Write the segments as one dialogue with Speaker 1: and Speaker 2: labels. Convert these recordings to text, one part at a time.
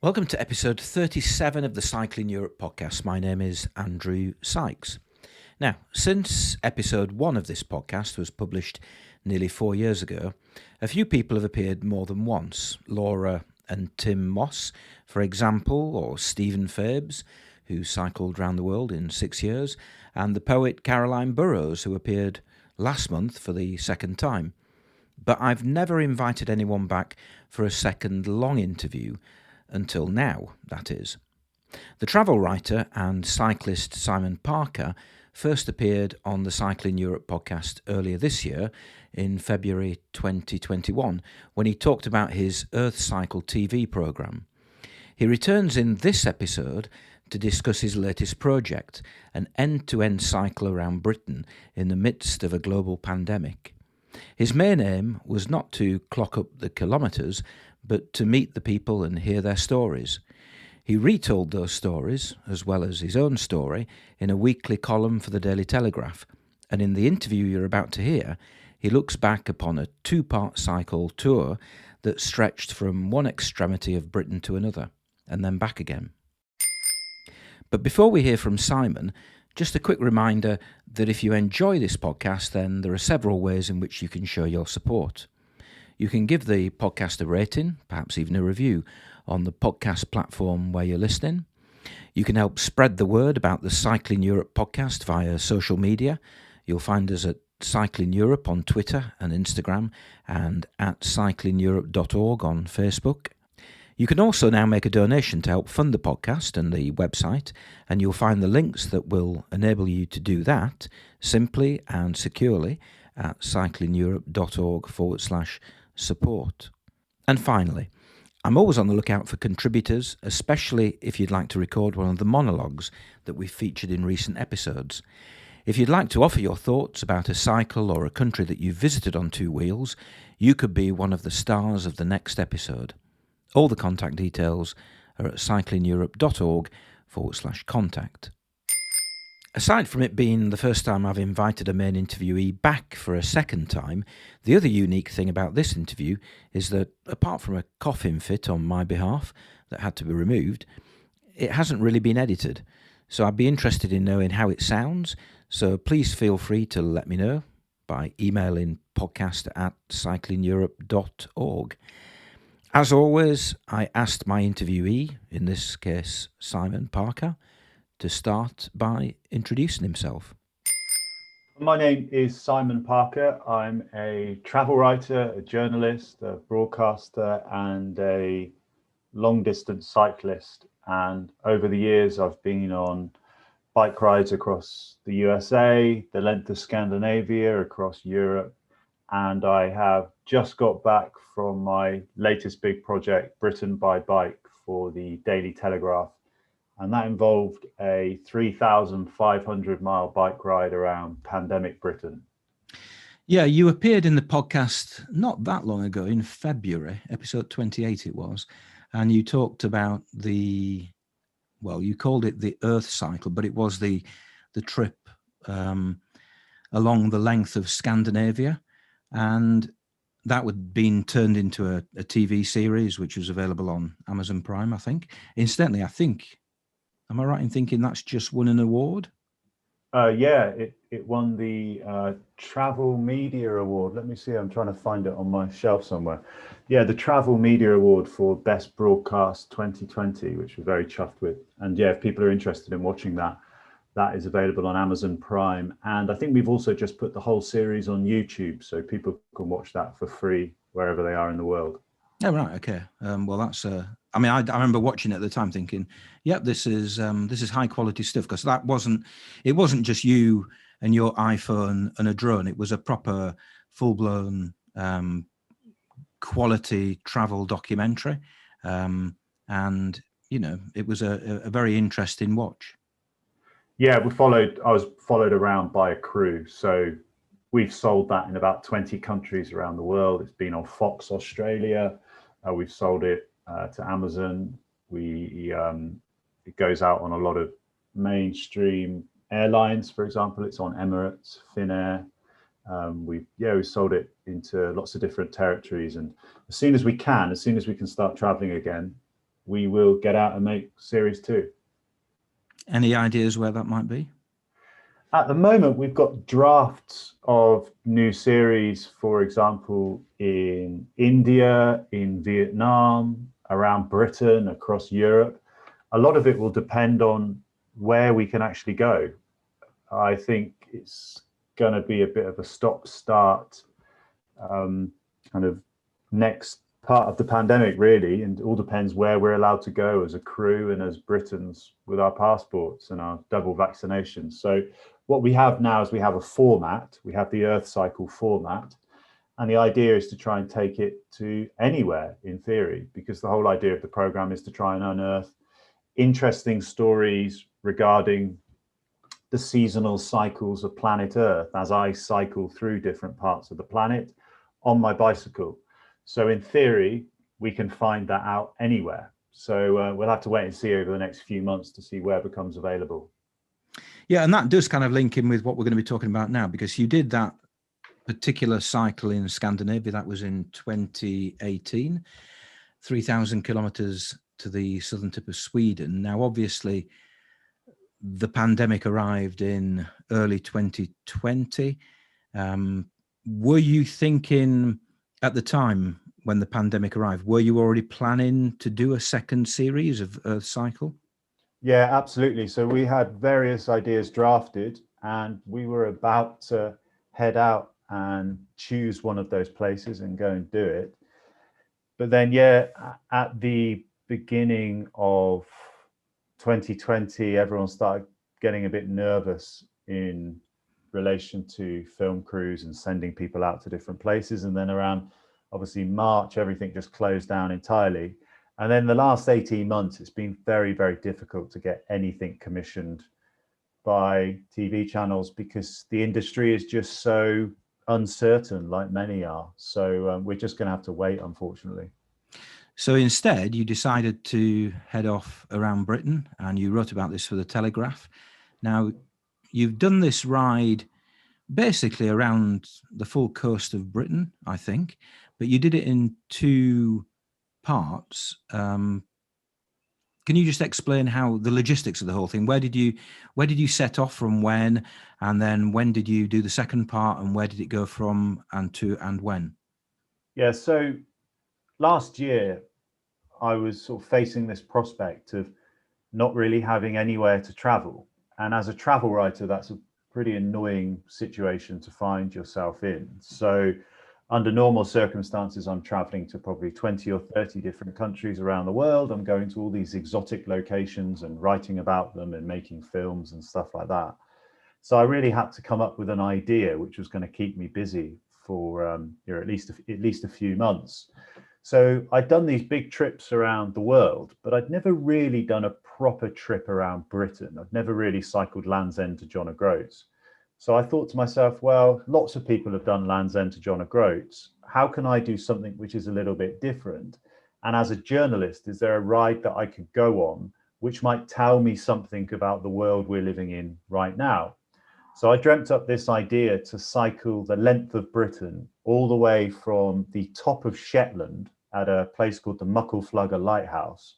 Speaker 1: Welcome to episode 37 of the Cycling Europe podcast. My name is Andrew Sykes. Now, since episode 1 of this podcast was published nearly 4 years ago, a few people have appeared more than once. Laura and Tim Moss, for example, or Stephen Fabes, who cycled around the world in 6 years, and the poet Caroline Burrows, who appeared last month for the second time. But I've never invited anyone back for a second long interview, until now, that is. The travel writer and cyclist Simon Parker first appeared on the Cycling Europe podcast earlier this year, in February 2021, when he talked about his Earth Cycle TV programme. He returns in this episode to discuss his latest project, an end-to-end cycle around Britain in the midst of a global pandemic. His main aim was not to clock up the kilometres, but to meet the people and hear their stories. He retold those stories, as well as his own story, in a weekly column for the Daily Telegraph, and in the interview you're about to hear, he looks back upon a 2-part cycle tour that stretched from one extremity of Britain to another, and then back again. But before we hear from Simon, just a quick reminder that if you enjoy this podcast, then there are several ways in which you can show your support. You can give the podcast a rating, perhaps even a review, on the podcast platform where you're listening. You can help spread the word about the Cycling Europe podcast via social media. You'll find us at Cycling Europe on Twitter and Instagram, and at cyclingeurope.org on Facebook. You can also now make a donation to help fund the podcast and the website, and you'll find the links that will enable you to do that simply and securely at cyclingeurope.org/support. And finally, I'm always on the lookout for contributors, especially if you'd like to record one of the monologues that we've featured in recent episodes. If you'd like to offer your thoughts about a cycle or a country that you've visited on 2 wheels, you could be one of the stars of the next episode. All the contact details are at cyclingeurope.org/contact. Aside from it being the first time I've invited a main interviewee back for a second time, the other unique thing about this interview is that, apart from a coughing fit on my behalf that had to be removed, it hasn't really been edited. So I'd be interested in knowing how it sounds, so please feel free to let me know by emailing podcast@cyclingeurope.org. As always, I asked my interviewee, in this case Simon Parker, to start by introducing himself.
Speaker 2: My name is Simon Parker. I'm a travel writer, a journalist, a broadcaster, and a long-distance cyclist. And over the years, I've been on bike rides across the USA, the length of Scandinavia, across Europe, and I have just got back from my latest big project, Britain by Bike, for the Daily Telegraph. And that involved a 3,500-mile bike ride around pandemic Britain.
Speaker 1: Yeah, you appeared in the podcast not that long ago, in February, episode 28 it was, and you talked about you called it the Earth Cycle, but it was the trip along the length of Scandinavia, and that had been turned into a TV series, which was available on Amazon Prime, I think. Incidentally, am I right in thinking that's just won an award?
Speaker 2: Yeah, it won the Travel Media Award. Let me see, I'm trying to find it on my shelf somewhere. Yeah, the Travel Media Award for Best Broadcast 2020, which we're very chuffed with. And yeah, if people are interested in watching that, that is available on Amazon Prime. And I think we've also just put the whole series on YouTube, so people can watch that for free wherever they are in the world.
Speaker 1: Oh, right, okay. Well, that's I remember watching it at the time thinking, yep, this is high quality stuff, because it wasn't just you and your iPhone and a drone. It was a proper full-blown quality travel documentary. And, it was a very interesting watch.
Speaker 2: Yeah, I was followed around by a crew. So we've sold that in about 20 countries around the world. It's been on Fox Australia. We've sold it to Amazon. It goes out on a lot of mainstream airlines. For example, it's on Emirates, Finnair. We've sold it into lots of different territories. And as soon as we can start traveling again, we will get out and make series 2.
Speaker 1: Any ideas where that might be?
Speaker 2: At the moment, we've got drafts of new series, for example, in India, in Vietnam, around Britain, across Europe. A lot of it will depend on where we can actually go. I think it's going to be a bit of a stop-start kind of next part of the pandemic, really, and it all depends where we're allowed to go as a crew and as Britons with our passports and our double vaccinations. So what we have now is we have a format, we have the Earth cycle format, and the idea is to try and take it to anywhere in theory, because the whole idea of the program is to try and unearth interesting stories regarding the seasonal cycles of planet Earth as I cycle through different parts of the planet on my bicycle. So in theory, we can find that out anywhere. So we'll have to wait and see over the next few months to see where it becomes available.
Speaker 1: Yeah, and that does kind of link in with what we're going to be talking about now, because you did that particular cycle in Scandinavia. That was in 2018, 3,000 kilometres to the southern tip of Sweden. Now, obviously, the pandemic arrived in early 2020. Were you thinking at the time when the pandemic arrived, were you already planning to do a second series of Earth Cycle?
Speaker 2: Yeah, absolutely. So we had various ideas drafted and we were about to head out and choose one of those places and go and do it. But then, yeah, at the beginning of 2020, everyone started getting a bit nervous in relation to film crews and sending people out to different places. And then around, obviously, March, everything just closed down entirely. And then the last 18 months, it's been very, very difficult to get anything commissioned by TV channels because the industry is just so uncertain, like many are. So we're just going to have to wait, unfortunately.
Speaker 1: So instead, you decided to head off around Britain, and you wrote about this for the Telegraph. Now, you've done this ride basically around the full coast of Britain, I think, but you did it in 2 parts. Can you just explain how the logistics of the whole thing? Where did you set off from when, and then when did you do the second part, and where did it go from and to and when?
Speaker 2: Yeah, so last year I was sort of facing this prospect of not really having anywhere to travel. And as a travel writer, that's a pretty annoying situation to find yourself in. So under normal circumstances, I'm traveling to probably 20 or 30 different countries around the world. I'm going to all these exotic locations and writing about them and making films and stuff like that. So I really had to come up with an idea which was going to keep me busy for at least a few months. So I'd done these big trips around the world, but I'd never really done a proper trip around Britain. I'd never really cycled Land's End to John O'Groats. So I thought to myself, well, lots of people have done Land's End to John O'Groats. How can I do something which is a little bit different? And as a journalist, is there a ride that I could go on which might tell me something about the world we're living in right now? So I dreamt up this idea to cycle the length of Britain all the way from the top of Shetland at a place called the Muckleflugger Lighthouse,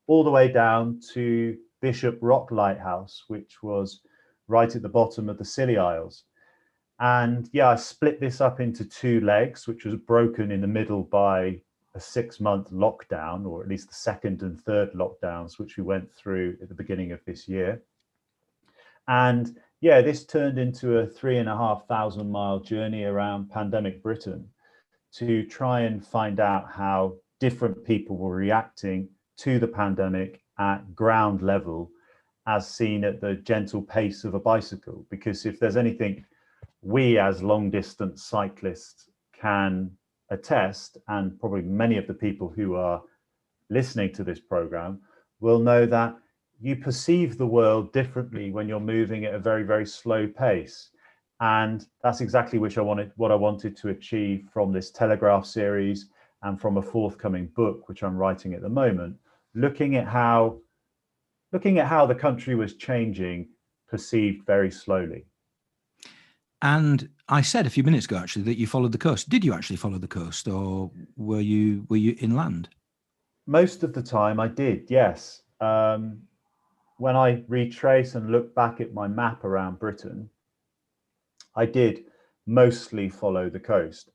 Speaker 2: all the way down to Bishop Rock Lighthouse, which was right at the bottom of the Scilly Isles. And yeah, I split this up into 2 legs, which was broken in the middle by a 6-month lockdown, or at least the second and third lockdowns, which we went through at the beginning of this year. And yeah, this turned into a 3,500 mile journey around pandemic Britain to try and find out how different people were reacting to the pandemic at ground level as seen at the gentle pace of a bicycle. Because if there's anything we as long distance cyclists can attest, and probably many of the people who are listening to this program will know, that you perceive the world differently when you're moving at a very, very slow pace. And that's exactly what I wanted to achieve from this Telegraph series and from a forthcoming book, which I'm writing at the moment, looking at how the country was changing, perceived very slowly.
Speaker 1: And I said a few minutes ago, actually, that you followed the coast. Did you actually follow the coast, or were you inland?
Speaker 2: Most of the time I did, yes. When I retrace and look back at my map around Britain, I did mostly follow the coast.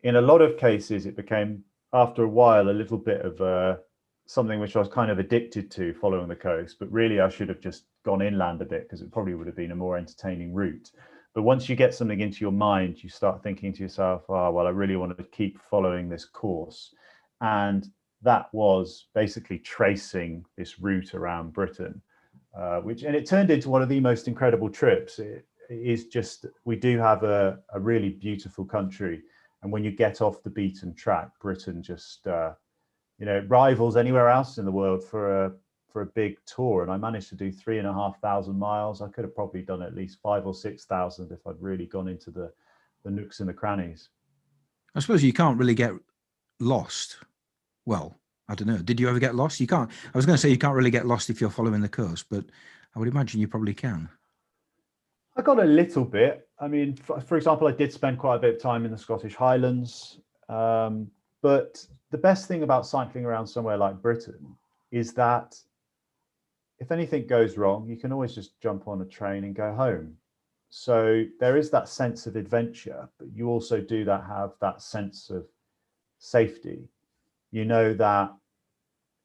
Speaker 2: In a lot of cases, it became, after a while, a little bit of something which I was kind of addicted to, following the coast. But really, I should have just gone inland a bit, because it probably would have been a more entertaining route. But once you get something into your mind, you start thinking to yourself, oh, well, I really want to keep following this course. And that was basically tracing this route around Britain, and it turned into one of the most incredible trips. It is just, we do have a really beautiful country. And when you get off the beaten track, Britain just, rivals anywhere else in the world for a big tour. And I managed to do 3,500 miles. I could have probably done at least 5,000 or 6,000 if I'd really gone into the nooks and the crannies.
Speaker 1: I suppose you can't really get lost. Well, I don't know. Did you ever get lost? You can't. I was going to say you can't really get lost if you're following the coast, but I would imagine you probably can.
Speaker 2: I got a little bit. I mean, for example, I did spend quite a bit of time in the Scottish Highlands. But the best thing about cycling around somewhere like Britain is that if anything goes wrong, you can always just jump on a train and go home. So there is that sense of adventure, but you also do have that sense of safety. You know that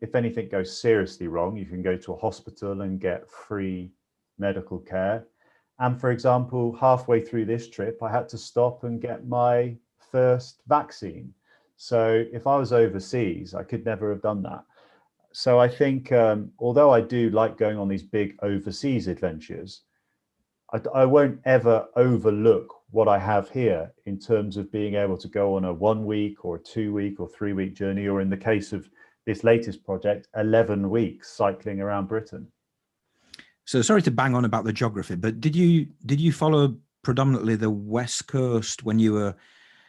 Speaker 2: if anything goes seriously wrong, you can go to a hospital and get free medical care. And for example, halfway through this trip, I had to stop and get my first vaccine. So if I was overseas, I could never have done that. So I think, although I do like going on these big overseas adventures, I won't ever overlook what I have here in terms of being able to go on a 1 week or a 2 week or 3 week journey, or in the case of this latest project, 11 weeks cycling around Britain.
Speaker 1: So sorry to bang on about the geography, but did you follow predominantly the west coast when you were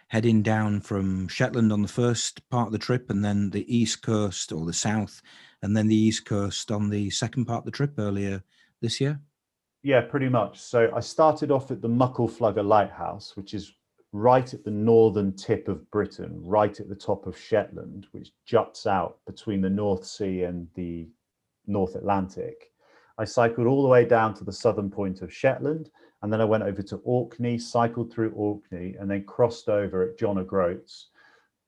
Speaker 1: heading down from Shetland on the first part of the trip, and then the east coast or the south, and then the east coast on the second part of the trip earlier this year?
Speaker 2: Yeah, pretty much. So I started off at the Muckleflugger Lighthouse, which is right at the northern tip of Britain, right at the top of Shetland, which juts out between the North Sea and the North Atlantic. I cycled all the way down to the southern point of Shetland, and then I went over to Orkney, cycled through Orkney, and then crossed over at John O'Groats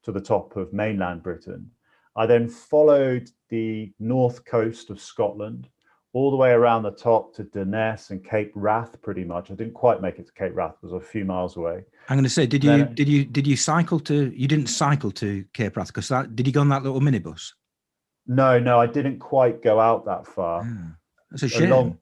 Speaker 2: to the top of mainland Britain. I then followed the north coast of Scotland all the way around the top to Durness and Cape Wrath, pretty much. I didn't quite make it to Cape Wrath; it was a few miles away.
Speaker 1: I'm going to say, did you cycle to? You didn't cycle to Cape Wrath, because did you go on that little minibus?
Speaker 2: No, I didn't quite go out that far.
Speaker 1: Yeah, that's a
Speaker 2: A
Speaker 1: shame.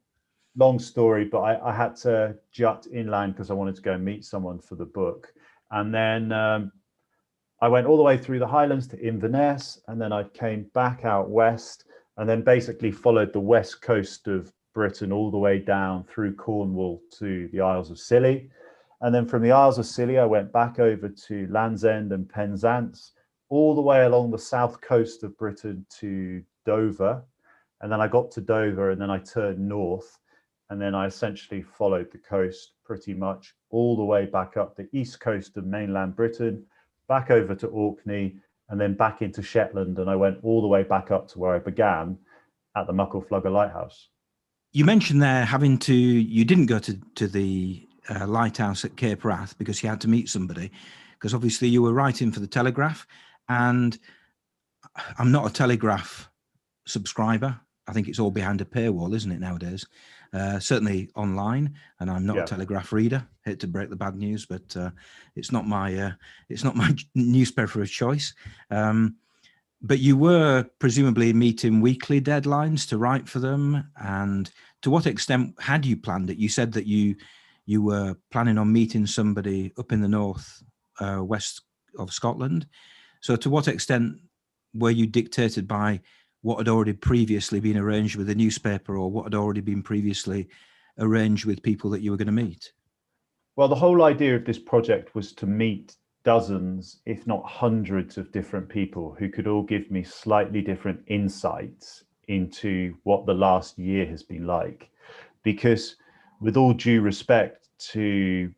Speaker 2: long story, but I had to jut inland because I wanted to go and meet someone for the book. And then I went all the way through the Highlands to Inverness, and then I came back out west, and then basically followed the west coast of Britain all the way down through Cornwall to the Isles of Scilly. And then from the Isles of Scilly, I went back over to Land's End and Penzance, all the way along the south coast of Britain to Dover. And then I got to Dover, and then I turned north, and then I essentially followed the coast pretty much all the way back up the east coast of mainland Britain, back over to Orkney, and then back into Shetland. And I went all the way back up to where I began at the Muckleflugger Lighthouse.
Speaker 1: You mentioned there you didn't go to the lighthouse at Cape Wrath because you had to meet somebody, because obviously you were writing for the Telegraph, and I'm not a Telegraph subscriber. I think it's all behind a paywall, isn't it, nowadays? Certainly online, and I'm not a Telegraph reader. Hate to break the bad news, but it's not my newspaper of choice. But you were presumably meeting weekly deadlines to write for them, and to what extent had you planned it? You said that you were planning on meeting somebody up in the north west of Scotland. So to what extent were you dictated by what had already previously been arranged with the newspaper, or what had already been previously arranged with people that you were going to meet?
Speaker 2: Well, the whole idea of this project was to meet dozens, if not hundreds, of different people who could all give me slightly different insights into what the last year has been like. Because with all due respect to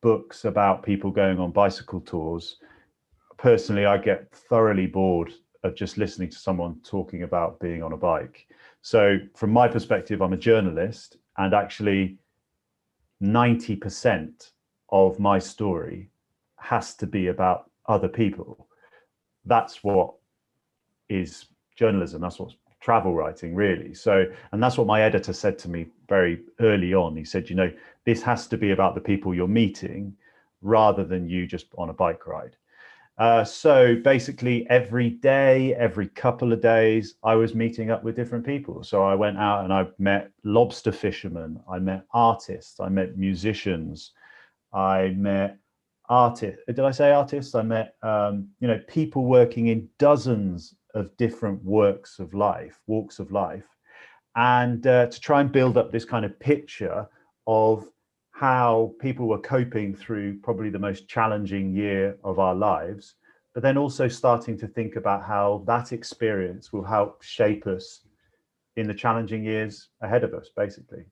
Speaker 2: books about people going on bicycle tours, personally, I get thoroughly bored of just listening to someone talking about being on a bike. So from my perspective, I'm a journalist, and actually 90% of my story has to be about other people. That's what is journalism. That's what's travel writing, really. So, and that's what my editor said to me very early on. He said, this has to be about the people you're meeting rather than you just on a bike ride. So basically every day, every couple of days, I was meeting up with different people. So I went out and I met lobster fishermen, I met artists, I met musicians, I met artists. Did I say artists? I met, people working in dozens of different walks of life, and to try and build up this kind of picture of how people were coping through probably the most challenging year of our lives, but then also starting to think about how that experience will help shape us in the challenging years ahead of us, basically.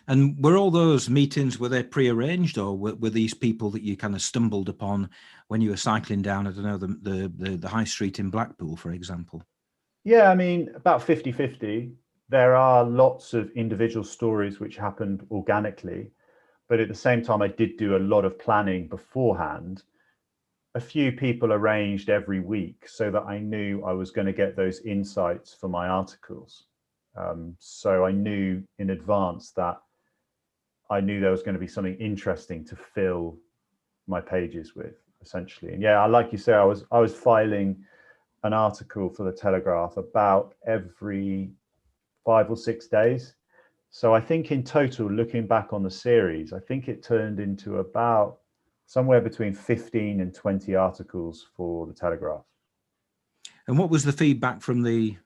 Speaker 1: And were all those meetings, were they pre-arranged, or were these people that you kind of stumbled upon when you were cycling down, I don't know, the high street in Blackpool, for example?
Speaker 2: Yeah, I mean, about 50-50. There are lots of individual stories which happened organically, but at the same time, I did do a lot of planning beforehand. A few people arranged every week so that I knew I was going to get those insights for my articles. So I knew in advance that I knew there was going to be something interesting to fill my pages with, essentially. And yeah, like you say, I was filing an article for the Telegraph about every 5 or 6 days. So I think in total, looking back on the series, I think it turned into about somewhere between 15 and 20 articles for the Telegraph.
Speaker 1: And what was the feedback from the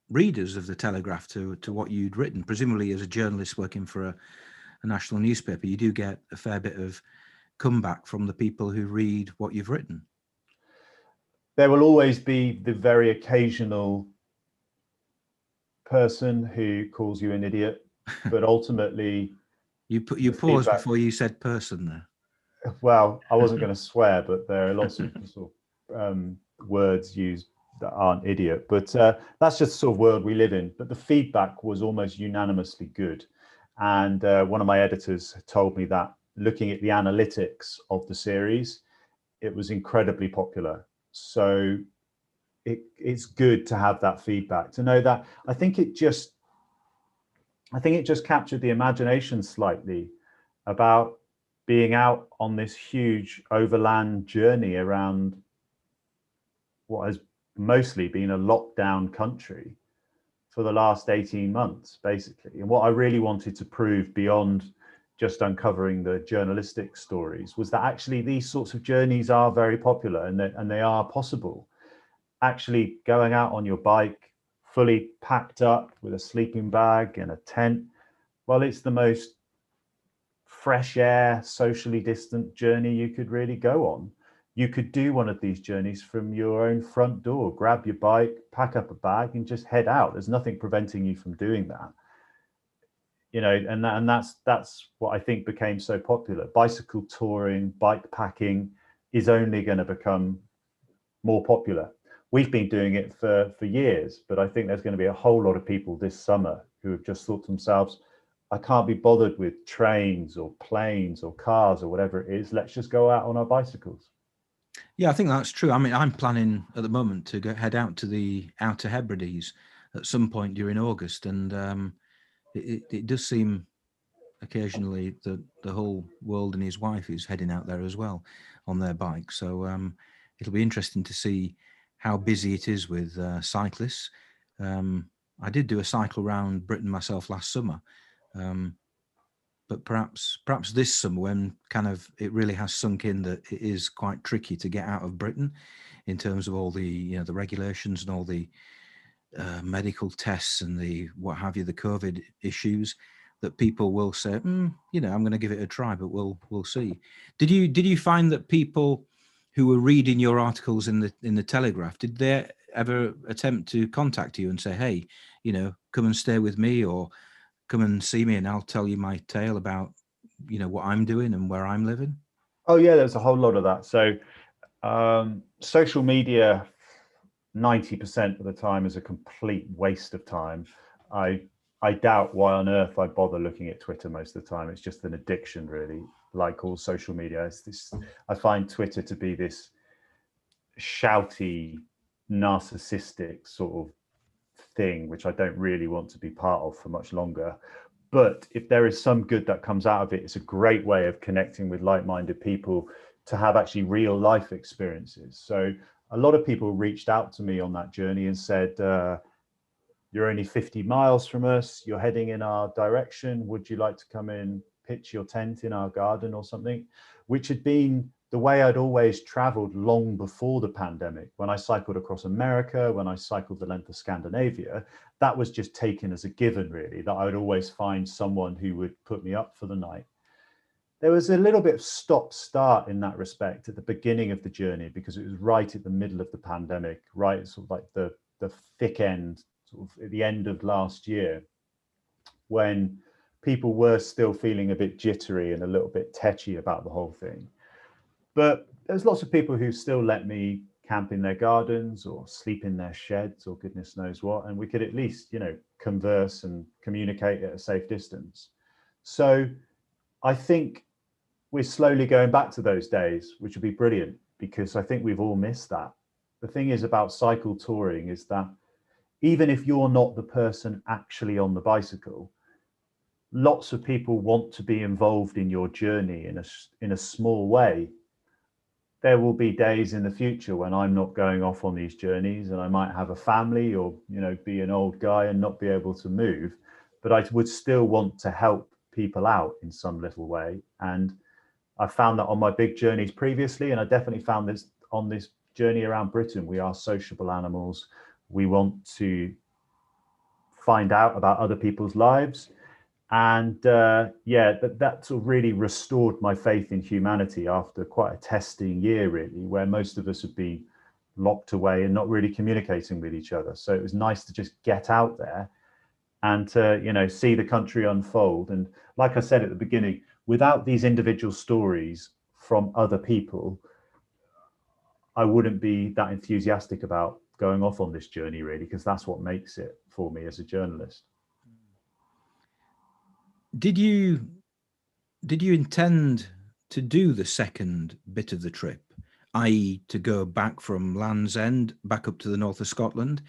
Speaker 1: readers of the Telegraph to what you'd written? Presumably, as a journalist working for a national newspaper, you do get a fair bit of comeback from the people who read what you've written.
Speaker 2: There will always be the very occasional person who calls you an idiot, but ultimately
Speaker 1: you paused feedback before you said person there.
Speaker 2: Well, I wasn't going to swear, but there are lots of sort of words used that aren't idiot. But that's just the sort of world we live in. But the feedback was almost unanimously good. And one of my editors told me that looking at the analytics of the series, it was incredibly popular. So it's good to have that feedback, to know that. I think it just captured the imagination slightly about being out on this huge overland journey around what has mostly been a lockdown country for the last 18 months, basically. And what I really wanted to prove, beyond just uncovering the journalistic stories, was that actually these sorts of journeys are very popular, and they are possible. Actually going out on your bike, fully packed up with a sleeping bag and a tent, well, it's the most fresh air, socially distant journey you could really go on. You could do one of these journeys from your own front door, grab your bike, pack up a bag, and just head out. There's nothing preventing you from doing that. And that's what I think became so popular. Bicycle touring, bike packing is only going to become more popular. We've been doing it for years, but I think there's going to be a whole lot of people this summer who have just thought to themselves, I can't be bothered with trains or planes or cars or whatever it is. Let's just go out on our bicycles.
Speaker 1: Yeah, I think that's true. I mean, I'm planning at the moment to head out to the Outer Hebrides at some point during August, and it does seem occasionally that the whole world and his wife is heading out there as well on their bike. So it'll be interesting to see how busy it is with cyclists. I did do a cycle around Britain myself last summer. But perhaps this summer, when kind of it really has sunk in that it is quite tricky to get out of Britain in terms of all the the regulations and all the medical tests and the what have you, the COVID issues, that people will say, I'm going to give it a try, but we'll see. Did you find that people who were reading your articles in the Telegraph, did they ever attempt to contact you and say, hey, come and stay with me, or come and see me and I'll tell you my tale about, what I'm doing and where I'm living?
Speaker 2: Oh yeah, there's a whole lot of that. So social media 90% of the time is a complete waste of time. I doubt why on earth I bother looking at Twitter most of the time. It's just an addiction, really, like all social media. I find Twitter to be this shouty, narcissistic sort of thing, which I don't really want to be part of for much longer. But if there is some good that comes out of it, it's a great way of connecting with like-minded people to have actually real life experiences. So a lot of people reached out to me on that journey and said, you're only 50 miles from us, you're heading in our direction, would you like to come and pitch your tent in our garden or something? Which had been the way I'd always traveled long before the pandemic. When I cycled across America, when I cycled the length of Scandinavia, that was just taken as a given, really, that I would always find someone who would put me up for the night. There was a little bit of stop-start in that respect at the beginning of the journey, because it was right at the middle of the pandemic, right sort of like the thick end, sort of at the end of last year, when people were still feeling a bit jittery and a little bit tetchy about the whole thing. But there's lots of people who still let me camp in their gardens or sleep in their sheds or goodness knows what, and we could at least, converse and communicate at a safe distance. So I think we're slowly going back to those days, which would be brilliant, because I think we've all missed that. The thing is about cycle touring is that even if you're not the person actually on the bicycle, lots of people want to be involved in your journey in a small way. There will be days in the future when I'm not going off on these journeys, and I might have a family or, be an old guy and not be able to move, but I would still want to help people out in some little way. And I found that on my big journeys previously, and I definitely found this on this journey around Britain. We are sociable animals. We want to find out about other people's lives. And that sort of really restored my faith in humanity after quite a testing year, really, where most of us have been locked away and not really communicating with each other. So it was nice to just get out there and to, see the country unfold. And like I said at the beginning, without these individual stories from other people, I wouldn't be that enthusiastic about going off on this journey, really, because that's what makes it for me as a journalist.
Speaker 1: Did you intend to do the second bit of the trip, i.e. to go back from Land's End back up to the north of Scotland,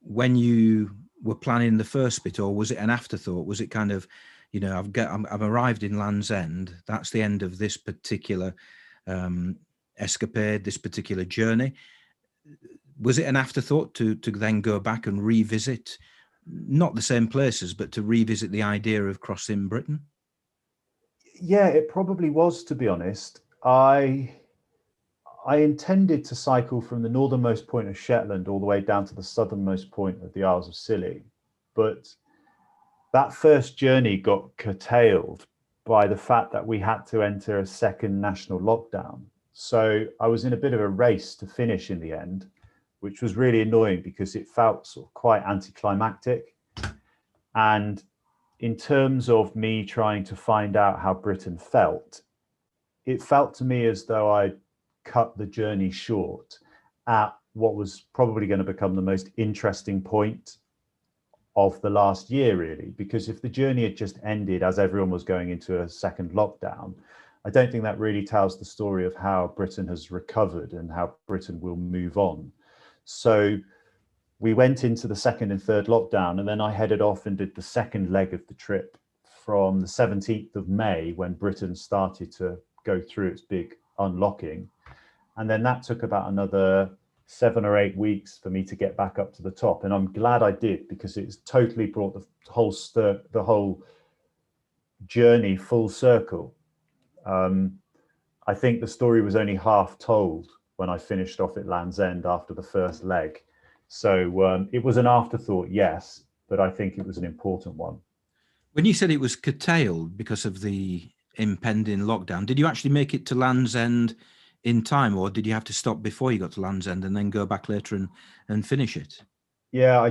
Speaker 1: when you were planning the first bit, or was it an afterthought? Was it kind of, I've arrived in Land's End, that's the end of this particular escapade, this particular journey? Was it an afterthought to then go back and revisit, not the same places, but to revisit the idea of crossing Britain?
Speaker 2: Yeah, it probably was, to be honest. I intended to cycle from the northernmost point of Shetland all the way down to the southernmost point of the Isles of Scilly. But that first journey got curtailed by the fact that we had to enter a second national lockdown. So I was in a bit of a race to finish in the end, which was really annoying because it felt sort of quite anticlimactic. And in terms of me trying to find out how Britain felt, it felt to me as though I'd cut the journey short at what was probably going to become the most interesting point of the last year, really, because if the journey had just ended as everyone was going into a second lockdown, I don't think that really tells the story of how Britain has recovered and how Britain will move on. So we went into the second and third lockdown, and then I headed off and did the second leg of the trip from the 17th of May, when Britain started to go through its big unlocking. And then that took about another 7 or 8 weeks for me to get back up to the top. And I'm glad I did, because it's totally brought the whole journey full circle. I think the story was only half told when I finished off at Land's End after the first leg. So it was an afterthought, yes, but I think it was an important one.
Speaker 1: When you said it was curtailed because of the impending lockdown, did you actually make it to Land's End in time, or did you have to stop before you got to Land's End and then go back later and finish it?
Speaker 2: Yeah, I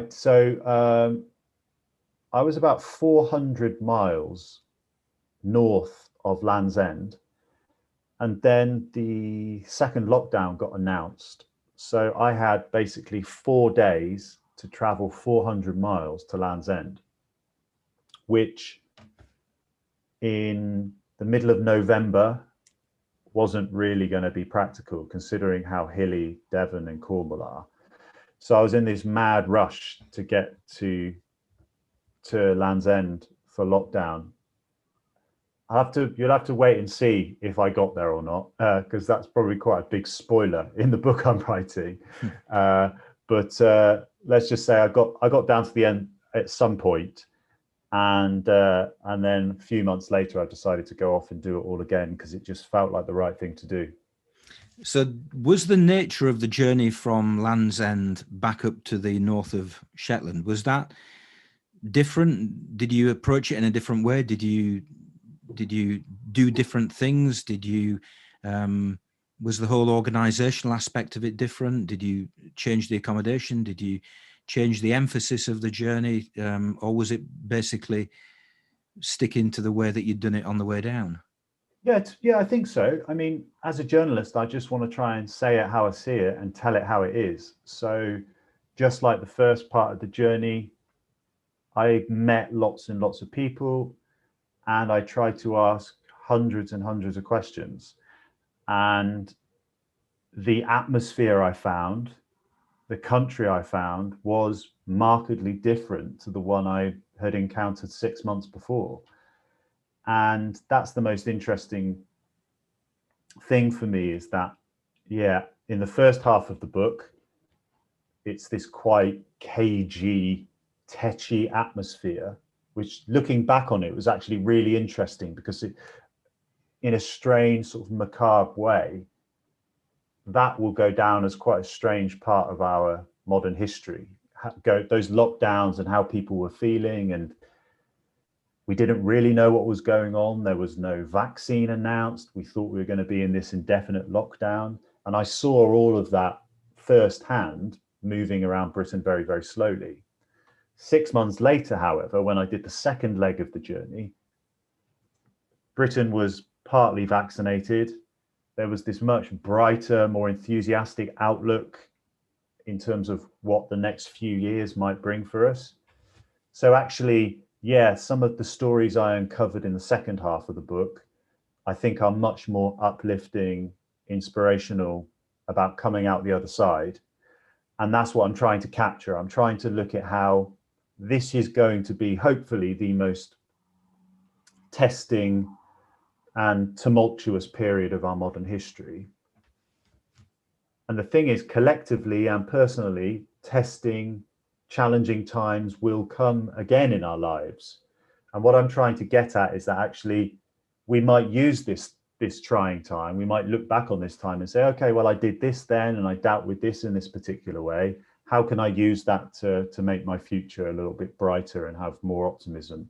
Speaker 2: was about 400 miles north of Land's End, and then the second lockdown got announced. So I had basically 4 days to travel 400 miles to Land's End, which in the middle of November wasn't really going to be practical considering how hilly Devon and Cornwall are. So I was in this mad rush to get to Land's End for lockdown. You'll have to wait and see if I got there or not, because that's probably quite a big spoiler in the book I'm writing. But let's just say I got down to the end at some point, and then a few months later, I decided to go off and do it all again because it just felt like the right thing to do.
Speaker 1: So was the nature of the journey from Land's End back up to the north of Shetland, was that different? Did you approach it in a different way? Did you do different things? Was the whole organizational aspect of it different? Did you change the accommodation? Did you change the emphasis of the journey? Or was it basically sticking to the way that you'd done it on the way down?
Speaker 2: Yeah, I think so. I mean, as a journalist, I just want to try and say it how I see it and tell it how it is. So just like the first part of the journey, I met lots and lots of people, and I tried to ask hundreds and hundreds of questions. And the atmosphere I found, the country I found, was markedly different to the one I had encountered 6 months before. And that's the most interesting thing for me, is that, yeah, in the first half of the book, it's this quite cagey, tetchy atmosphere, which, looking back on it, was actually really interesting because it, in a strange sort of macabre way, that will go down as quite a strange part of our modern history. Those lockdowns and how people were feeling, and we didn't really know what was going on. There was no vaccine announced. We thought we were going to be in this indefinite lockdown. And I saw all of that firsthand moving around Britain very, very slowly. 6 months later, however, when I did the second leg of the journey, Britain was partly vaccinated. There was this much brighter, more enthusiastic outlook in terms of what the next few years might bring for us. So actually, yeah, some of the stories I uncovered in the second half of the book, I think, are much more uplifting, inspirational, about coming out the other side. And that's what I'm trying to capture. I'm trying to look at how this is going to be, hopefully, the most testing and tumultuous period of our modern history. And the thing is, collectively and personally, testing, challenging times will come again in our lives. And what I'm trying to get at is that actually we might use this trying time. We might look back on this time and say, okay, well, I did this then, and I dealt with this in this particular way. How can I use that to make my future a little bit brighter and have more optimism?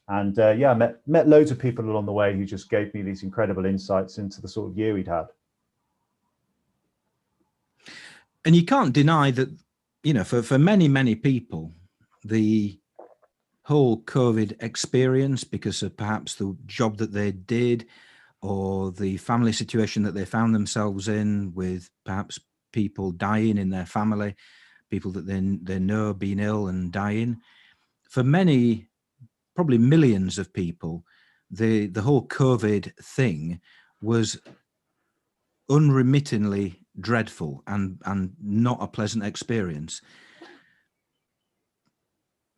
Speaker 2: And yeah, I met loads of people along the way who just gave me these incredible insights into the sort of year we'd had.
Speaker 1: And you can't deny that, you know, for many, many people, the whole COVID experience, because of perhaps the job that they did or the family situation that they found themselves in, with perhaps people dying in their family, people that they know being ill and dying. For many, probably millions of people, the whole COVID thing was unremittingly dreadful and not a pleasant experience.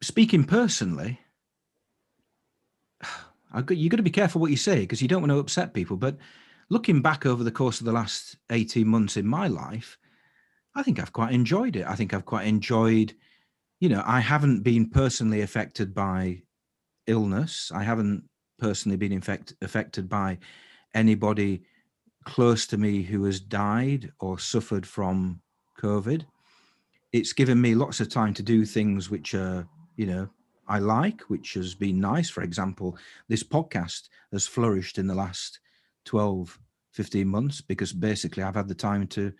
Speaker 1: Speaking personally, you've got to be careful what you say, because you don't want to upset people. But looking back over the course of the last 18 months in my life, I think I've quite enjoyed it. I think I've quite enjoyed, you know, I haven't been personally affected by illness. I haven't personally been affected by anybody close to me who has died or suffered from COVID. It's given me lots of time to do things which are, you know, I like, which has been nice. For example, this podcast has flourished in the last 12, 15 months because basically I've had the time to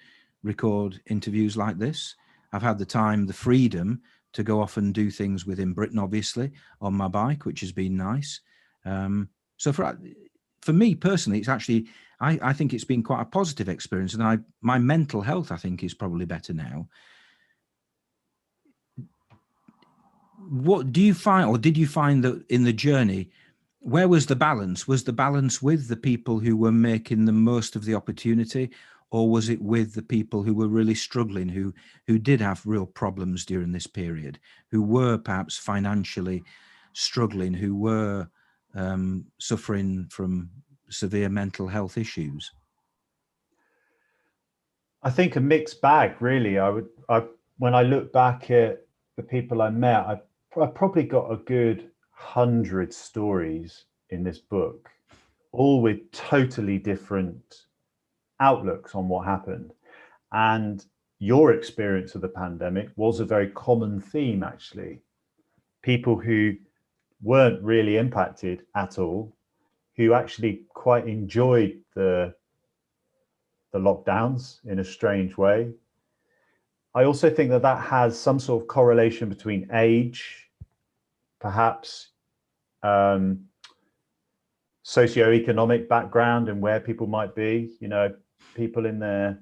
Speaker 1: record interviews like this. I've had the time, the freedom to go off and do things within Britain, obviously, on my bike, which has been nice. So for for me personally, it's actually, I think it's been quite a positive experience, and my mental health, I think, is probably better now. What do you find, or did you find that in the journey, where was the balance? Was the balance with the people who were making the most of the opportunity, or was it with the people who were really struggling, who did have real problems during this period, who were perhaps financially struggling, who were suffering from severe mental health issues?
Speaker 2: I think a mixed bag, really. When I look back at the people I met, I probably got a good 100 stories in this book, all with totally different outlooks on what happened. And your experience of the pandemic was a very common theme, actually. People who weren't really impacted at all, who actually quite enjoyed the lockdowns in a strange way. I also think that that has some sort of correlation between age, perhaps socioeconomic background and where people might be. You know, people in their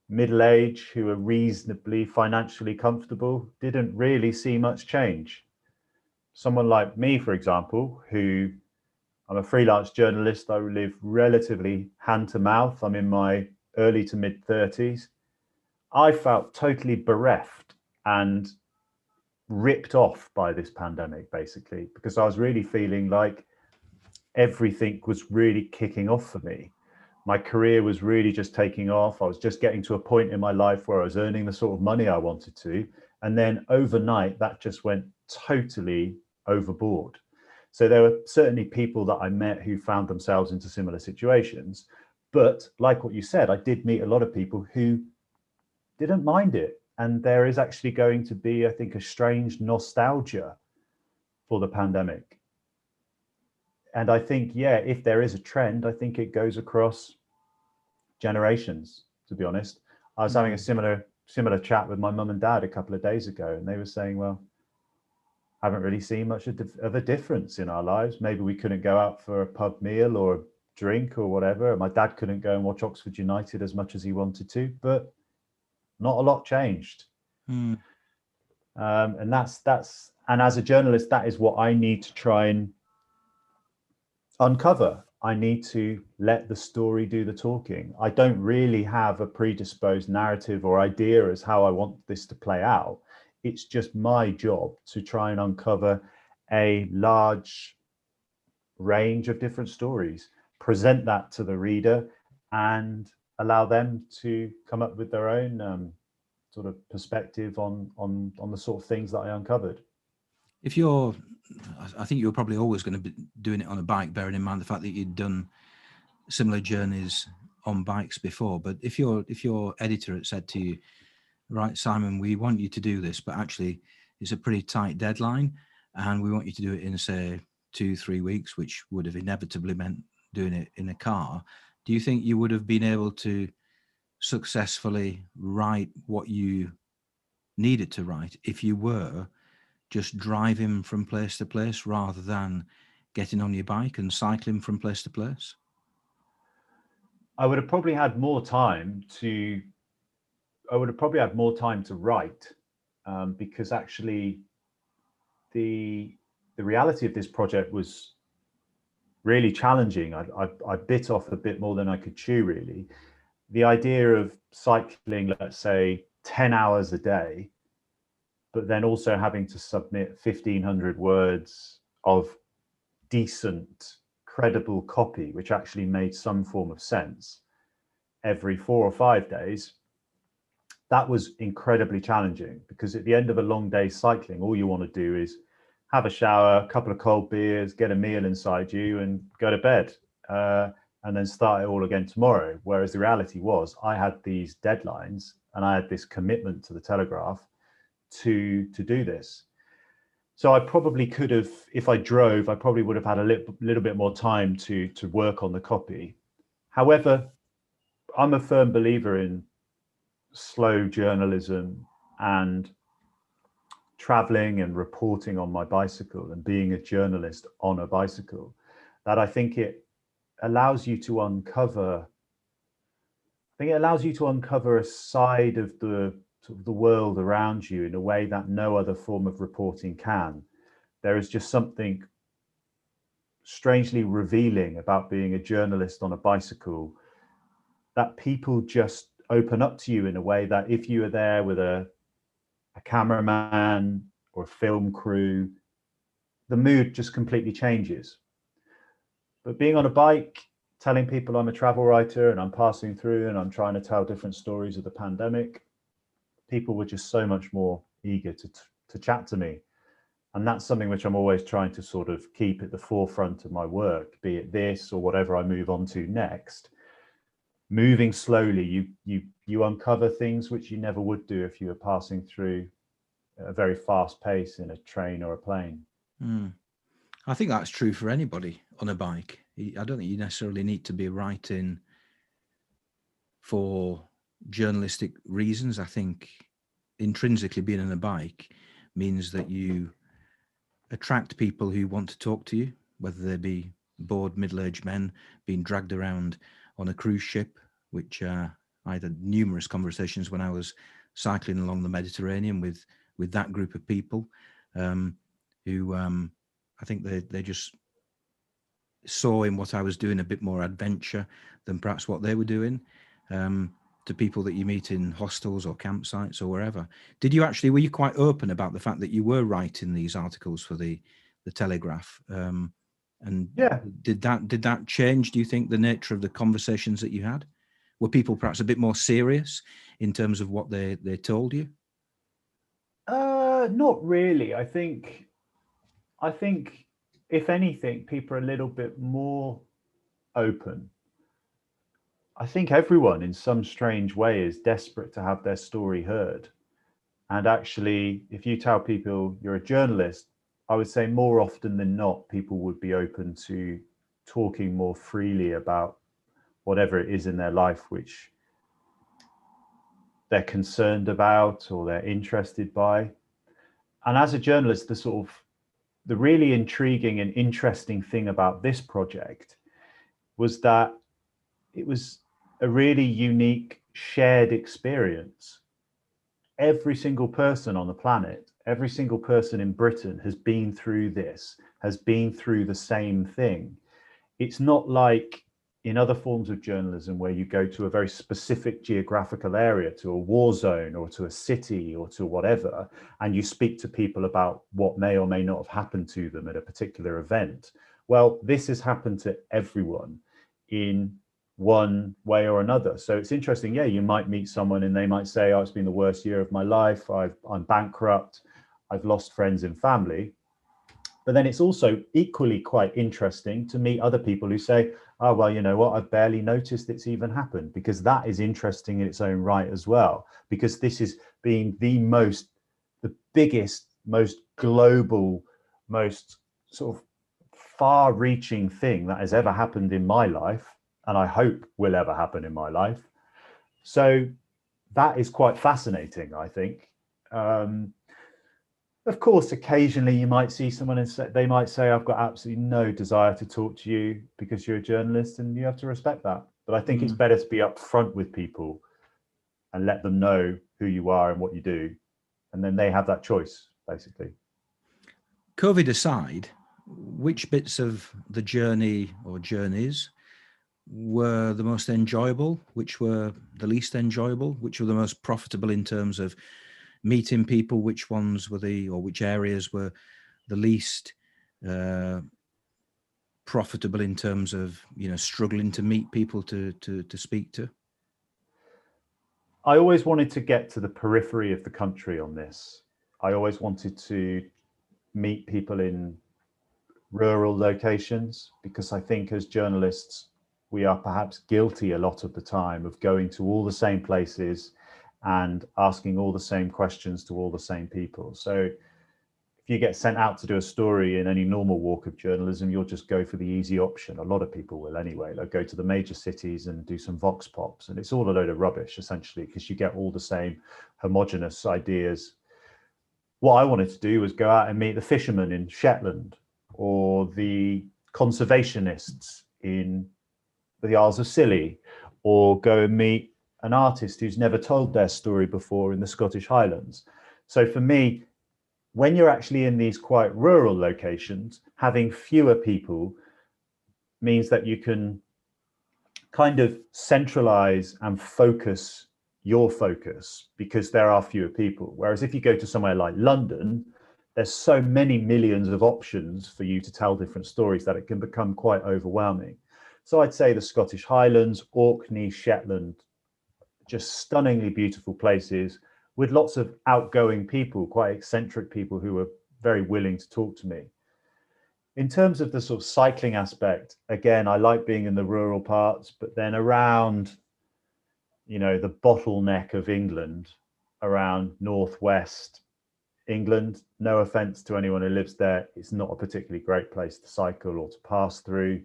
Speaker 2: middle age who are reasonably financially comfortable didn't really see much change. Someone like me, for example, who I'm a freelance journalist, I live relatively hand to mouth. I'm in my early to mid 30s. I felt totally bereft and ripped off by this pandemic, basically, because I was really feeling like everything was really kicking off for me. My career was really just taking off. I was just getting to a point in my life where I was earning the sort of money I wanted to. And then overnight, that just went totally overboard. So there were certainly people that I met who found themselves into similar situations. But like what you said, I did meet a lot of people who didn't mind it. And there is actually going to be, I think, a strange nostalgia for the pandemic. And I think, yeah, if there is a trend, I think it goes across generations, to be honest. I was having a similar chat with my mum and dad a couple of days ago, and they were saying, well, I haven't really seen much of a difference in our lives. Maybe we couldn't go out for a pub meal or a drink or whatever. My dad couldn't go and watch Oxford United as much as he wanted to, but not a lot changed. And and as a journalist, that is what I need to try and uncover. I need to let the story do the talking. I don't really have a predisposed narrative or idea as how I want this to play out. It's just my job to try and uncover a large range of different stories, present that to the reader, and allow them to come up with their own sort of perspective on the sort of things that I uncovered.
Speaker 1: If I think you were probably always going to be doing it on a bike, bearing in mind the fact that you'd done similar journeys on bikes before. But if your editor had said to you, right, Simon, we want you to do this, but actually it's a pretty tight deadline, and we want you to do it in, say, 2-3 weeks, which would have inevitably meant doing it in a car, do you think you would have been able to successfully write what you needed to write if you were just driving from place to place rather than getting on your bike and cycling from place to place?
Speaker 2: I would have probably had more time to write, because actually the reality of this project was really challenging. I bit off a bit more than I could chew, really. The idea of cycling, let's say, 10 hours a day, but then also having to submit 1,500 words of decent, credible copy, which actually made some form of sense every 4 or 5 days, that was incredibly challenging, because at the end of a long day cycling, all you want to do is have a shower, a couple of cold beers, get a meal inside you, and go to bed, and then start it all again tomorrow. Whereas the reality was, I had these deadlines and I had this commitment to the Telegraph to do this. So I probably could have, if I drove, I probably would have had a little bit more time to work on the copy. However, I'm a firm believer in slow journalism and traveling and reporting on my bicycle and being a journalist on a bicycle, that I think it allows you to uncover, I think it allows you to uncover a side of the sort of the world around you in a way that no other form of reporting can. There is just something strangely revealing about being a journalist on a bicycle, that people just open up to you in a way that if you are there with a cameraman or a film crew, the mood just completely changes. But being on a bike, telling people I'm a travel writer and I'm passing through and I'm trying to tell different stories of the pandemic, people were just so much more eager to chat to me. And that's something which I'm always trying to sort of keep at the forefront of my work, be it this or whatever I move on to next. Moving slowly, you uncover things which you never would do if you were passing through at a very fast pace in a train or a plane.
Speaker 1: I think that's true for anybody on a bike. I don't think you necessarily need to be writing for journalistic reasons. I think intrinsically being on a bike means that you attract people who want to talk to you, whether they be bored middle-aged men being dragged around on a cruise ship, which I had numerous conversations when I was cycling along the Mediterranean with that group of people who I think they just saw in what I was doing a bit more adventure than perhaps what they were doing. To people that you meet in hostels or campsites or wherever. Were you quite open about the fact that you were writing these articles for the Telegraph? And
Speaker 2: yeah,
Speaker 1: did that change, do you think, the nature of the conversations that you had? Were people perhaps a bit more serious in terms of what they told you?
Speaker 2: Not really. I think if anything, people are a little bit more open. I think everyone in some strange way is desperate to have their story heard. And actually, if you tell people you're a journalist, I would say more often than not, people would be open to talking more freely about whatever it is in their life which they're concerned about or they're interested by. And as a journalist, the really intriguing and interesting thing about this project was that it was a really unique shared experience. Every single person on the planet, every single person in Britain has been through this, has been through the same thing. It's not like in other forms of journalism where you go to a very specific geographical area, to a war zone or to a city or to whatever, and you speak to people about what may or may not have happened to them at a particular event. Well, this has happened to everyone in one way or another. So it's interesting. Yeah, you might meet someone and they might say, oh, it's been the worst year of my life. I'm bankrupt. I've lost friends and family. But then it's also equally quite interesting to meet other people who say, oh, well, you know what, I've barely noticed it's even happened, because that is interesting in its own right as well, because this is being the biggest, most global, most sort of far reaching thing that has ever happened in my life, and I hope will ever happen in my life. So that is quite fascinating, I think. Of course, occasionally you might see someone and they might say, I've got absolutely no desire to talk to you because you're a journalist, and you have to respect that. But I think it's better to be upfront with people and let them know who you are and what you do. And then they have that choice, basically.
Speaker 1: COVID aside, which bits of the journey or journeys were the most enjoyable? Which were the least enjoyable? Which were the most profitable in terms of meeting people? Which ones were which areas were the least profitable in terms of, struggling to meet people to speak to?
Speaker 2: I always wanted to get to the periphery of the country on this. I always wanted to meet people in rural locations, because I think as journalists, we are perhaps guilty a lot of the time of going to all the same places and asking all the same questions to all the same people. So if you get sent out to do a story in any normal walk of journalism, you'll just go for the easy option. A lot of people will anyway. They'll go to the major cities and do some vox pops, and it's all a load of rubbish essentially, because you get all the same homogenous ideas. What I wanted to do was go out and meet the fishermen in Shetland, or the conservationists in the Isles of Scilly, or go and meet an artist who's never told their story before in the Scottish Highlands. So for me, when you're actually in these quite rural locations, having fewer people means that you can kind of centralize and focus your focus because there are fewer people. Whereas if you go to somewhere like London, there's so many millions of options for you to tell different stories that it can become quite overwhelming. So I'd say the Scottish Highlands, Orkney, Shetland, just stunningly beautiful places with lots of outgoing people, quite eccentric people who are very willing to talk to me. In terms of the sort of cycling aspect, again, I like being in the rural parts, but then around, the bottleneck of England, around northwest England, no offense to anyone who lives there, it's not a particularly great place to cycle or to pass through.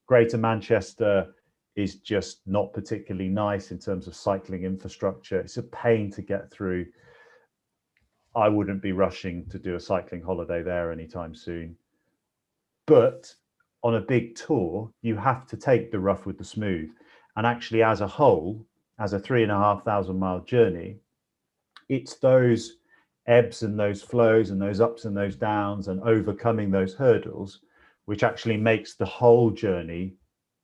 Speaker 2: Greater Manchester is just not particularly nice in terms of cycling infrastructure. It's a pain to get through. I wouldn't be rushing to do a cycling holiday there anytime soon. But on a big tour, you have to take the rough with the smooth. And actually, as a whole, as a 3,500-mile journey, it's those ebbs and those flows and those ups and those downs and overcoming those hurdles, which actually makes the whole journey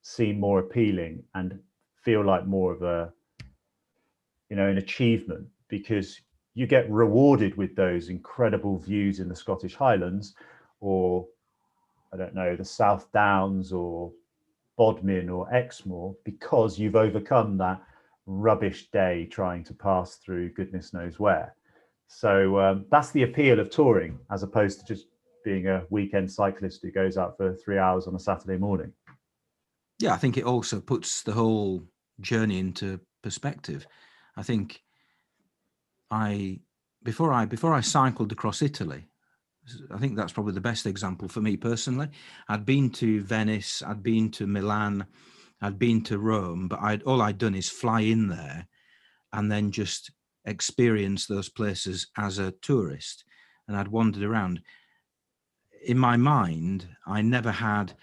Speaker 2: seem more appealing and feel like more of an achievement, because you get rewarded with those incredible views in the Scottish Highlands, or I don't know, the South Downs or Bodmin or Exmoor, because you've overcome that rubbish day trying to pass through goodness knows where. So that's the appeal of touring, as opposed to just being a weekend cyclist who goes out for 3 hours on a Saturday morning.
Speaker 1: Yeah, I think it also puts the whole journey into perspective. I think before I cycled across Italy, I think that's probably the best example for me personally. I'd been to Venice, I'd been to Milan, I'd been to Rome, but all I'd done is fly in there and then just experience those places as a tourist. And I'd wandered around. In my mind, I never had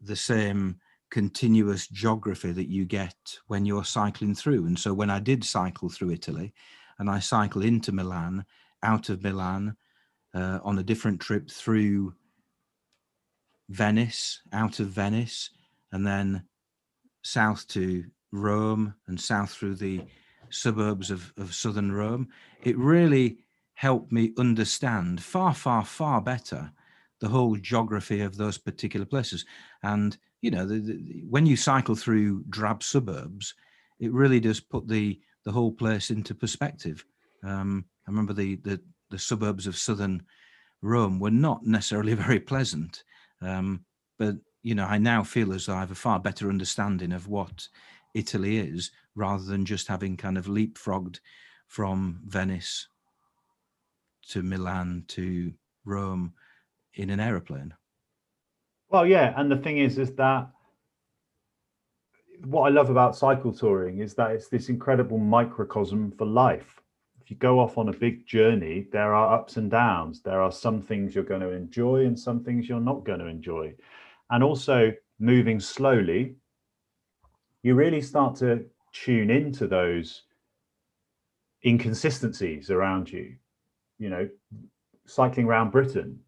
Speaker 1: the same continuous geography that you get when you're cycling through. And so when I did cycle through Italy, and I cycled into Milan, out of Milan, on a different trip through Venice, out of Venice, and then south to Rome and south through the suburbs of southern Rome, it really helped me understand far, far, far better the whole geography of those particular places. And, when you cycle through drab suburbs, it really does put the whole place into perspective. I remember the suburbs of southern Rome were not necessarily very pleasant. But, I now feel as though I have a far better understanding of what Italy is, rather than just having kind of leapfrogged from Venice to Milan to Rome in an aeroplane.
Speaker 2: Well, yeah. And the thing is that what I love about cycle touring is that it's this incredible microcosm for life. If you go off on a big journey, there are ups and downs. There are some things you're going to enjoy and some things you're not going to enjoy. And also, moving slowly, you really start to tune into those inconsistencies around you. Cycling around Britain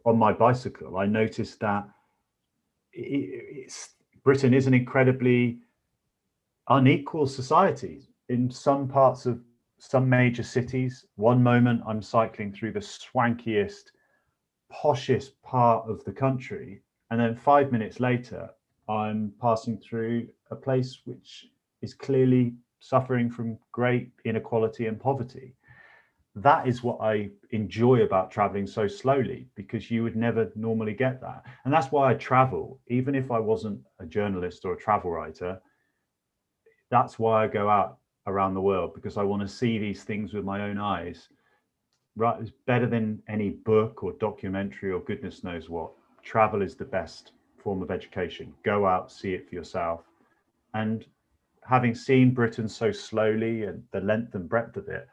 Speaker 2: on my bicycle, I noticed that Britain is an incredibly unequal society. In some parts of some major cities, one moment I'm cycling through the swankiest, poshest part of the country, and then 5 minutes later, I'm passing through a place which is clearly suffering from great inequality and poverty. That is what I enjoy about traveling so slowly, because you would never normally get that. And that's why I travel. Even if I wasn't a journalist or a travel writer, that's why I go out around the world, because I want to see these things with my own eyes. Right, it's better than any book or documentary or goodness knows what. Travel is the best form of education. Go out, see it for yourself. And having seen Britain so slowly and the length and breadth of it,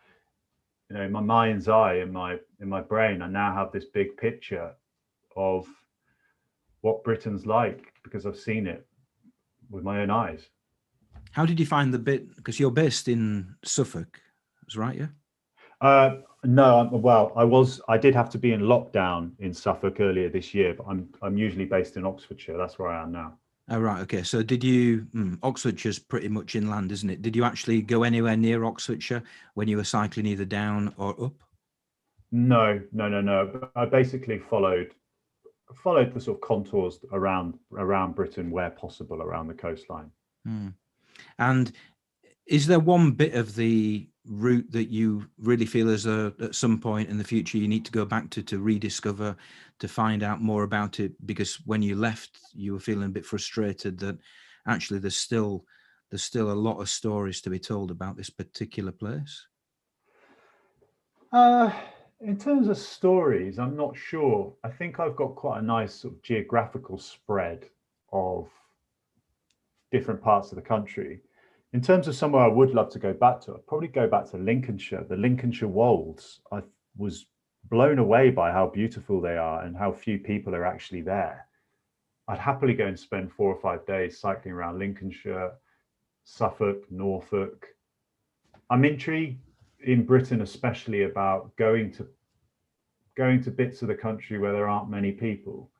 Speaker 2: in my mind's eye, in my brain, I now have this big picture of what Britain's like, because I've seen it with my own eyes.
Speaker 1: How did you find the bit? Because you're based in Suffolk, that's right, yeah?
Speaker 2: No, well, I did have to be in lockdown in Suffolk earlier this year, but I'm usually based in Oxfordshire. That's where I am now.
Speaker 1: Oh, right, okay. So did you, Oxfordshire's pretty much inland, isn't it? Did you actually go anywhere near Oxfordshire when you were cycling either down or up?
Speaker 2: No, no, no, no. But I basically followed the sort of contours around Britain where possible around the coastline.
Speaker 1: Hmm. And is there one bit of the route that you really feel at some point in the future you need to go back to rediscover, to find out more about it? Because when you left, you were feeling a bit frustrated that actually there's still a lot of stories to be told about this particular place.
Speaker 2: Uh, in terms of stories, I'm not sure. I think I've got quite a nice sort of geographical spread of different parts of the country. In terms of somewhere I would love to go back to, I'd probably go back to Lincolnshire, the Lincolnshire Wolds. I was blown away by how beautiful they are and how few people are actually there. I'd happily go and spend 4 or 5 days cycling around Lincolnshire, Suffolk, Norfolk. I'm intrigued in Britain, especially about going to bits of the country where there aren't many people.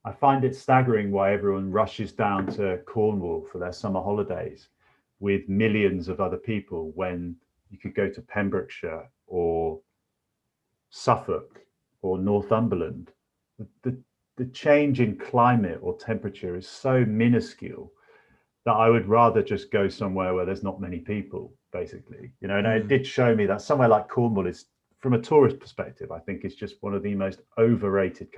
Speaker 2: I find it staggering why everyone rushes down to Cornwall for their summer holidays with millions of other people when you could go to Pembrokeshire or Suffolk or Northumberland. The change in climate or temperature is so minuscule that I would rather just go somewhere where there's not many people, basically. And it did show me that somewhere like Cornwall is, from a tourist perspective, I think it's just one of the most overrated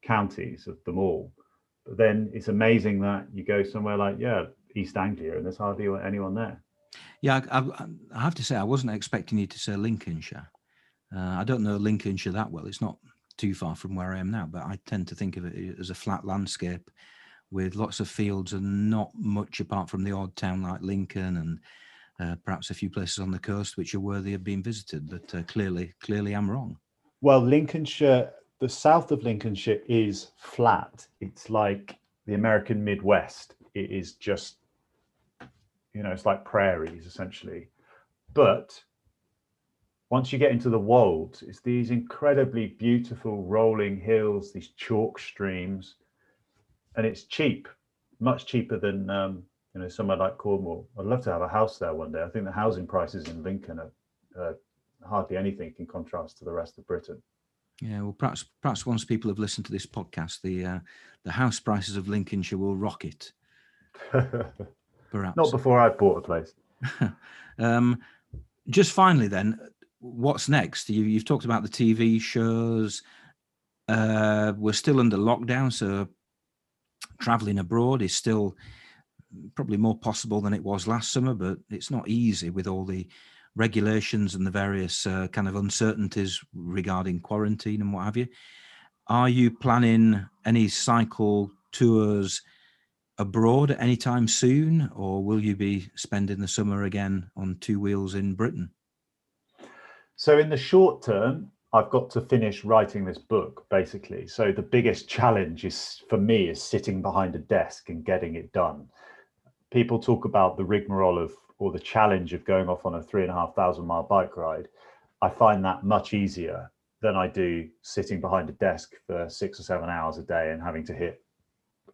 Speaker 2: counties of them all. But then it's amazing that you go somewhere like East Anglia and there's hardly anyone there.
Speaker 1: Yeah, I have to say I wasn't expecting you to say Lincolnshire. I don't know Lincolnshire that well. It's not too far from where I am now, but I tend to think of it as a flat landscape with lots of fields and not much apart from the odd town like Lincoln and perhaps a few places on the coast which are worthy of being visited. But clearly I'm wrong.
Speaker 2: Well, Lincolnshire, the south of Lincolnshire is flat. It's like the American Midwest. It is just, it's like prairies essentially. But once you get into the Wolds, it's these incredibly beautiful rolling hills, these chalk streams, and it's cheap, much cheaper than somewhere like Cornwall. I'd love to have a house there one day. I think the housing prices in Lincoln are hardly anything in contrast to the rest of Britain.
Speaker 1: Yeah, well, perhaps once people have listened to this podcast, the house prices of Lincolnshire will rocket. Perhaps
Speaker 2: not before I've bought a place.
Speaker 1: Just finally, then, what's next? You've talked about the TV shows. We're still under lockdown, so traveling abroad is still probably more possible than it was last summer, but it's not easy with all the regulations and the various kind of uncertainties regarding quarantine and what have you. Are you planning any cycle tours abroad at any time soon, or will you be spending the summer again on two wheels in Britain?
Speaker 2: So in the short term, I've got to finish writing this book, basically. So the biggest challenge for me is sitting behind a desk and getting it done. People talk about the rigmarole or the challenge of going off on a 3,500 mile bike ride. I find that much easier than I do sitting behind a desk for 6 or 7 hours a day and having to hit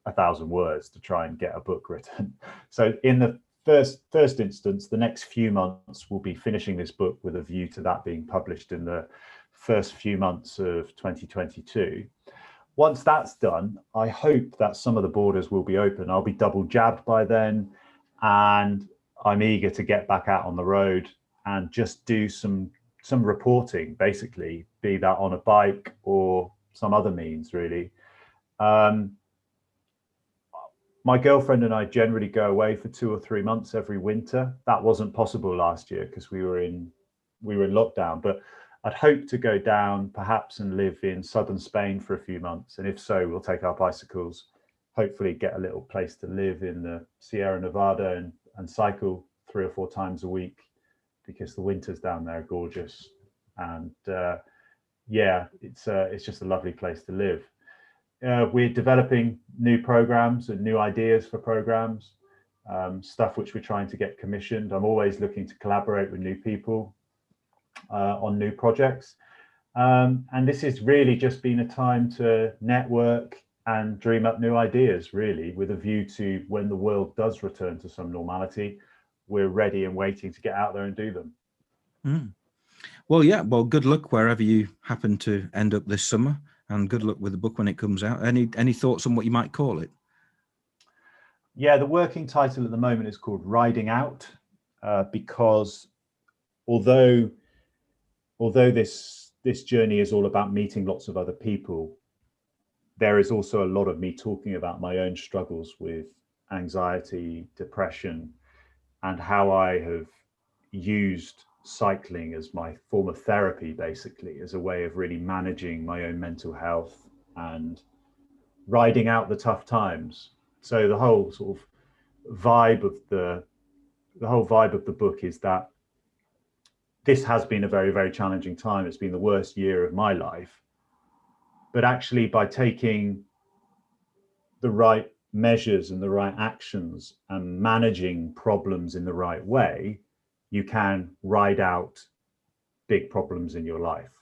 Speaker 2: 1,000 words to try and get a book written. So in the first instance, the next few months will be finishing this book with a view to that being published in the first few months of 2022. Once that's done, I hope that some of the borders will be open. I'll be double jabbed by then, and I'm eager to get back out on the road and just do some reporting, basically, be that on a bike or some other means, really. My girlfriend and I generally go away for 2 or 3 months every winter. That wasn't possible last year because we were in lockdown, but I'd hope to go down perhaps and live in southern Spain for a few months. And if so, we'll take our bicycles, hopefully get a little place to live in the Sierra Nevada and cycle 3 or 4 times a week because the winters down there are gorgeous. And it's just a lovely place to live. we're developing new programs and new ideas for programs, stuff which we're trying to get commissioned. I'm always looking to collaborate with new people on new projects. And this has really just been a time to network and dream up new ideas, really, with a view to when the world does return to some normality, we're ready and waiting to get out there and do them.
Speaker 1: Well, yeah, well, good luck wherever you happen to end up this summer, and good luck with the book when it comes out. Any thoughts on what you might call it?
Speaker 2: Yeah, the working title at the moment is called Riding Out, because although this journey is all about meeting lots of other people, there is also a lot of me talking about my own struggles with anxiety, depression, and how I have used cycling as my form of therapy, basically, as a way of really managing my own mental health and riding out the tough times. So the whole sort of vibe of the book is that this has been a very, very challenging time. It's been the worst year of my life. But actually, by taking the right measures and the right actions and managing problems in the right way, you can ride out big problems in your life.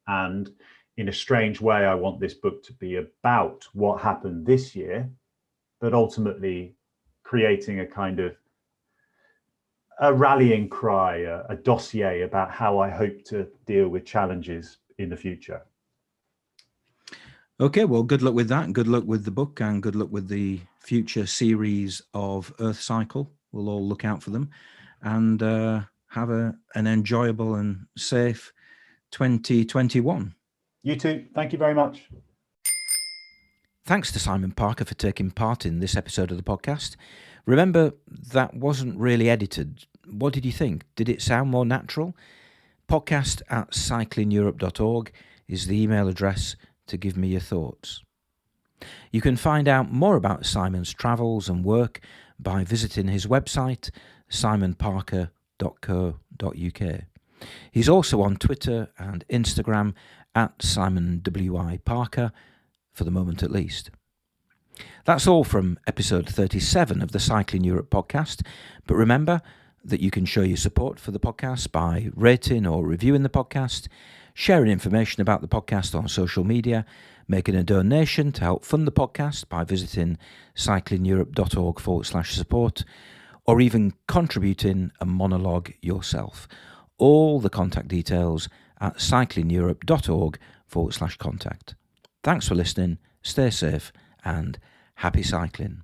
Speaker 2: And in a strange way, I want this book to be about what happened this year, but ultimately creating a kind of a rallying cry, a dossier about how I hope to deal with challenges in the future.
Speaker 1: Okay, well, good luck with that. Good luck with the book, and good luck with the future series of Earth Cycle. We'll all look out for them, and have an enjoyable and safe 2021.
Speaker 2: You too. Thank you very much.
Speaker 1: Thanks to Simon Parker for taking part in this episode of the podcast. Remember, that wasn't really edited. What did you think? Did it sound more natural? podcast@cyclingeurope.org is the email address to give me your thoughts. You can find out more about Simon's travels and work by visiting his website, simonparker.co.uk. He's also on Twitter and Instagram @SimonWIParker, for the moment at least. That's all from episode 37 of the Cycling Europe podcast. But remember that you can show your support for the podcast by rating or reviewing the podcast, sharing information about the podcast on social media, making a donation to help fund the podcast by visiting cyclingeurope.org/support, or even contributing a monologue yourself. All the contact details at cyclingeurope.org/contact. Thanks for listening, stay safe, and happy cycling.